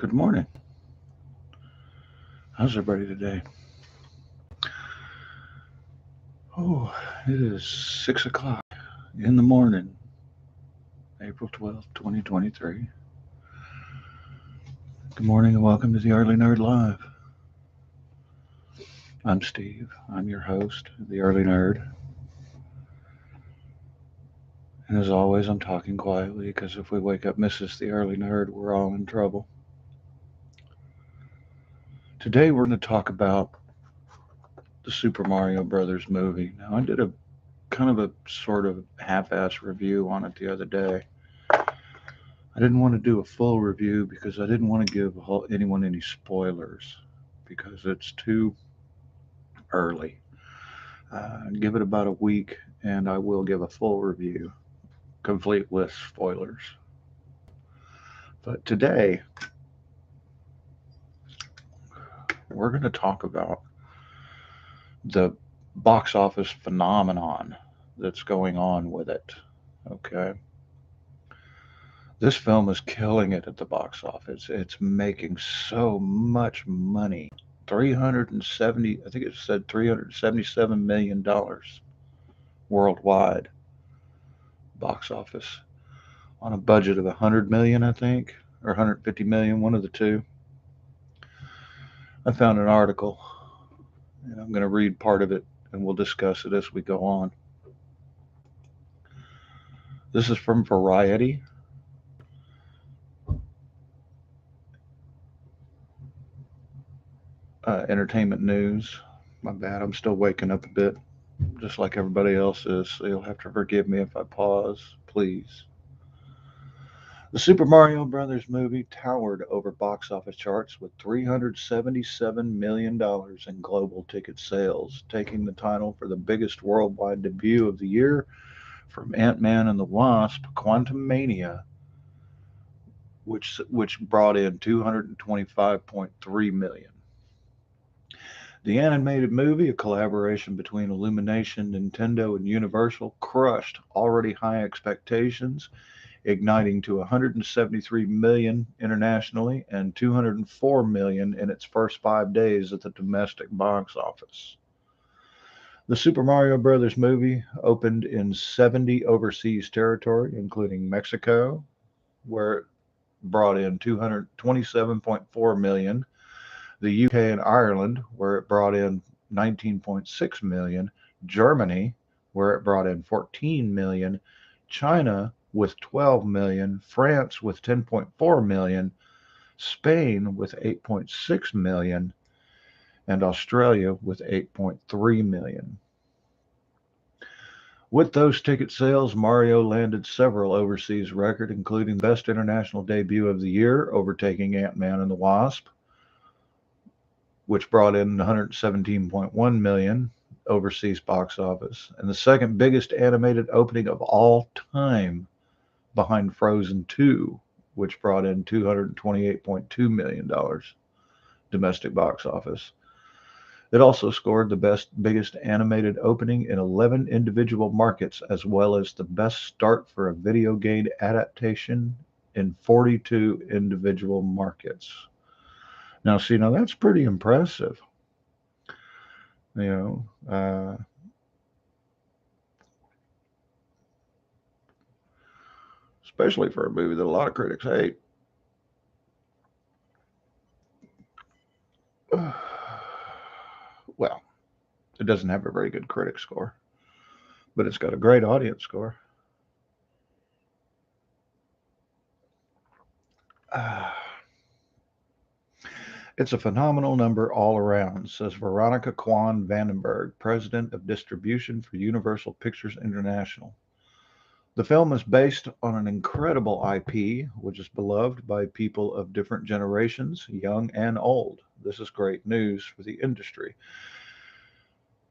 Good morning. How's everybody today? Oh, it is 6 o'clock in the morning, April 12th, 2023. Good morning and welcome to the Early Nerd Live. I'm Steve. I'm your host, the Early Nerd. And as always, I'm talking quietly because if we wake up Mrs. the Early Nerd, we're all in trouble. Today we're going to talk about the Super Mario Brothers movie. Now, I did a kind of a sort of half-ass review on it the other day. I didn't want to do a full review because I didn't want to give anyone any spoilers because it's too early. Give it about a week and I will give a full review, complete with spoilers. But today, we're going to talk about the box office phenomenon that's going on with it. Okay. This film is killing it at the box office. It's making so much money. 370, I think it said $377 million worldwide box office on a budget of 100 million, I think, or 150 million, one of the two. I found an article and I'm going to read part of it and we'll discuss it as we go on. This is from Variety. Entertainment news. My bad, I'm still waking up a bit, just like everybody else is, so you'll have to forgive me if I pause, please. The Super Mario Brothers movie towered over box office charts with $377 million in global ticket sales, taking the title for the biggest worldwide debut of the year from Ant-Man and the Wasp: Quantumania, which brought in 225.3 million. The animated movie, a collaboration between Illumination, Nintendo, and Universal, crushed already high expectations, igniting to 173 million internationally and 204 million in its first 5 days at the domestic box office. The Super Mario Brothers movie opened in 70 overseas territory, including Mexico, where it brought in 227.4 million, the UK and Ireland, where it brought in 19.6 million, Germany, where it brought in 14 million, China with 12 million, France with 10.4 million, Spain with 8.6 million, and Australia with 8.3 million. With those ticket sales, Mario landed several overseas records, including the best international debut of the year, overtaking Ant-Man and the Wasp, which brought in 117.1 million overseas box office, and the second biggest animated opening of all time behind Frozen 2, which brought in $228.2 million domestic box office. It also scored the biggest animated opening in 11 individual markets, as well as the best start for a video game adaptation in 42 individual markets. Now, see, now that's pretty impressive. Especially for a movie that a lot of critics hate. Well, it doesn't have a very good critic score, but it's got a great audience score. It's a phenomenal number all around, says Veronica Kwan Vandenberg, president of distribution for Universal Pictures International. The film is based on an incredible IP, which is beloved by people of different generations, young and old. This is great news for the industry.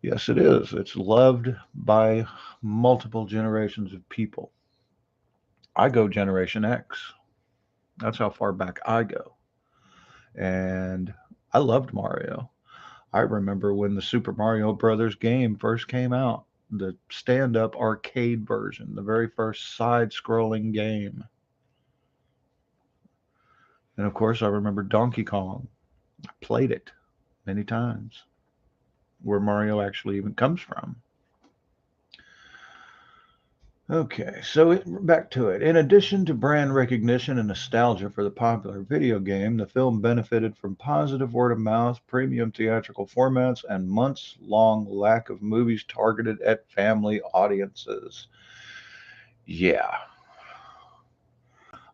Yes, it is. It's loved by multiple generations of people. I go Generation X. That's how far back I go. And I loved Mario. I remember when the Super Mario Brothers game first came out, the stand-up arcade version, the very first side-scrolling game. And of course, I remember Donkey Kong. I played it many times, where Mario actually even comes from. Okay, so back to it. In addition to brand recognition and nostalgia for the popular video game, the film benefited from positive word of mouth, premium theatrical formats, and months long lack of movies targeted at family audiences. Yeah.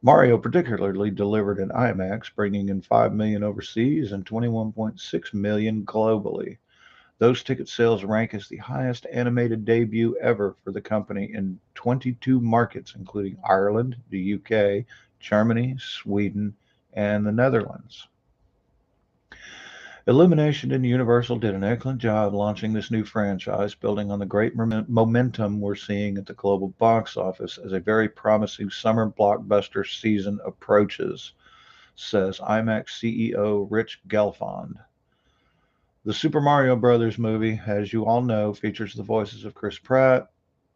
Mario particularly delivered in IMAX, bringing in 5 million overseas and 21.6 million globally. Those ticket sales rank as the highest animated debut ever for the company in 22 markets, including Ireland, the UK, Germany, Sweden, and the Netherlands. Illumination and Universal did an excellent job launching this new franchise, building on the great momentum we're seeing at the global box office as a very promising summer blockbuster season approaches, says IMAX CEO Rich Gelfond. The Super Mario Brothers movie, as you all know, features the voices of Chris Pratt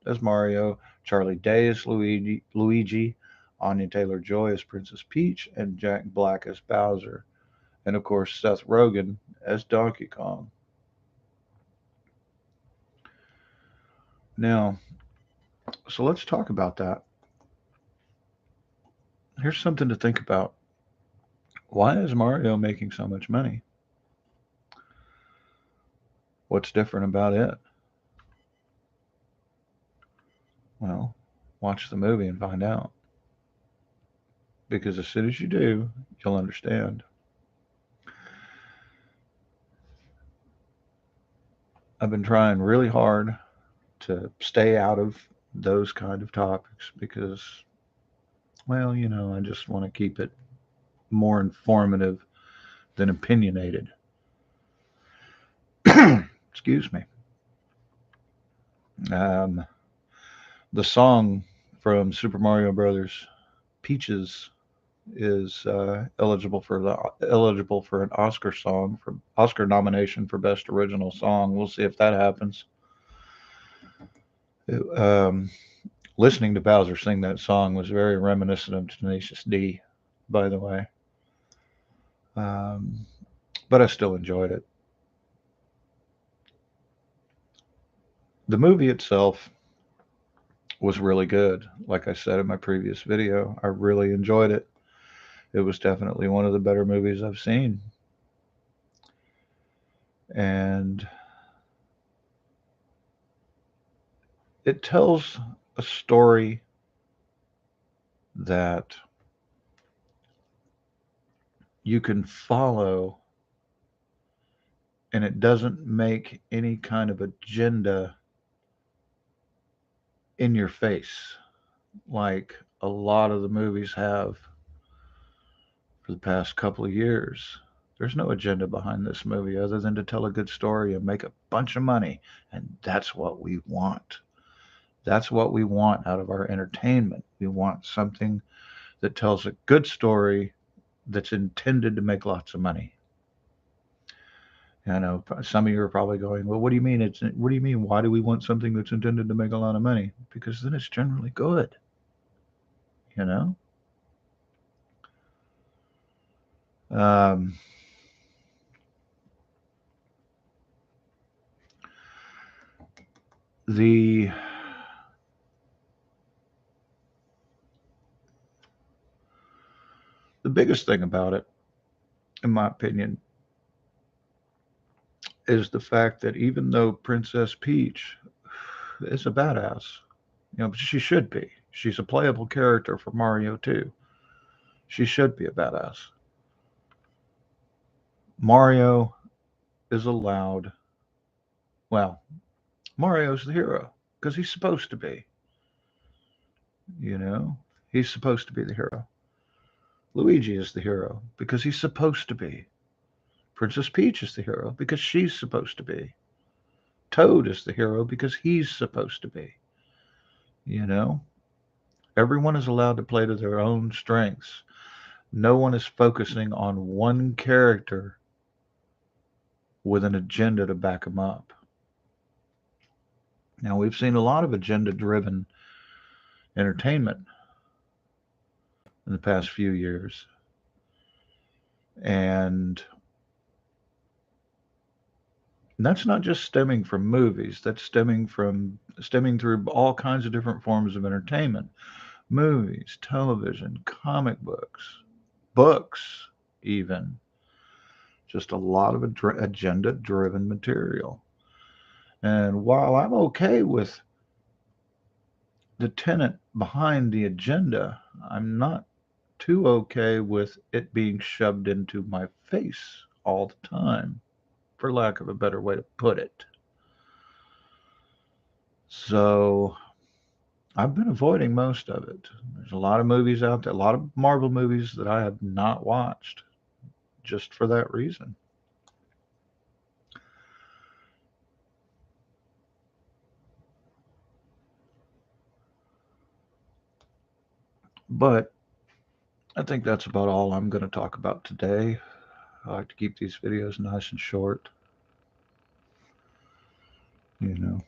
as Mario, Charlie Day as Luigi, Anya Taylor-Joy as Princess Peach, and Jack Black as Bowser, and of course Seth Rogen as Donkey Kong. Now, so let's talk about that. Here's something to think about. Why is Mario making so much money? What's different about it? Well, watch the movie and find out. Because as soon as you do, you'll understand. I've been trying really hard to stay out of those kind of topics because, well, I just want to keep it more informative than opinionated. Excuse me. Um, the song from Super Mario Brothers, Peaches, is eligible for an Oscar nomination for Best Original Song. We'll see if that happens. Um, Listening to Bowser sing that song was very reminiscent of Tenacious D, by the way. Um, but I still enjoyed it. The movie itself was really good. Like I said in my previous video, I really enjoyed it. It was definitely one of the better movies I've seen. And it tells a story that you can follow, and it doesn't make any kind of agenda in your face like a lot of the movies have for the past couple of years. There's no agenda behind this movie other than to tell a good story and make a bunch of money. And that's what we want. That's what we want out of our entertainment. We want something that tells a good story that's intended to make lots of money. I know some of you are probably going, well, what do you mean? What do you mean? Why do we want something that's intended to make a lot of money? Because then it's generally good. You know? Um, the the biggest thing about it, in my opinion, is the fact that even though Princess Peach is a badass, she should be. She's a playable character for Mario too. She should be a badass. Mario is allowed. Well, Mario's the hero because he's supposed to be. You know, he's supposed to be the hero. Luigi is the hero because he's supposed to be. Princess Peach is the hero because she's supposed to be. Toad is the hero because he's supposed to be. You know, everyone is allowed to play to their own strengths. No one is focusing on one character with an agenda to back them up. Now, we've seen a lot of agenda driven entertainment in the past few years. And that's not just stemming from movies, that's stemming through all kinds of different forms of entertainment: movies, television, comic books, even. Just a lot of agenda driven material. And while I'm okay with the tenet behind the agenda, I'm not too okay with it being shoved into my face all the time, for lack of a better way to put it. So I've been avoiding most of it. There's a lot of movies out there, a lot of Marvel movies that I have not watched just for that reason. But I think that's about all I'm going to talk about today. I like to keep these videos nice and short. You know,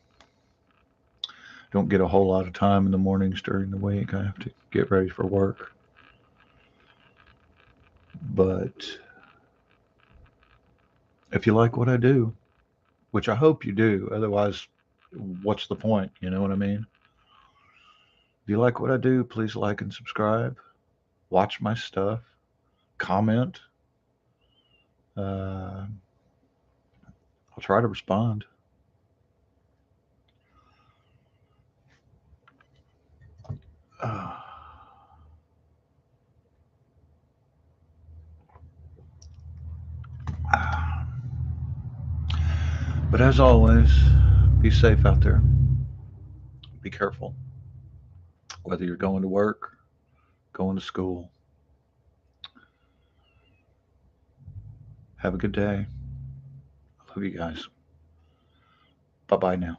don't get a whole lot of time in the mornings during the week. I have to get ready for work. But if you like what I do, which I hope you do, otherwise, what's the point? You know what I mean? If you like what I do, please like and subscribe. Watch my stuff. Comment. I'll try to respond. Uh, but as always, be safe out there. Be careful. Whether you're going to work, going to school. Have a good day. I love you guys. Bye bye now.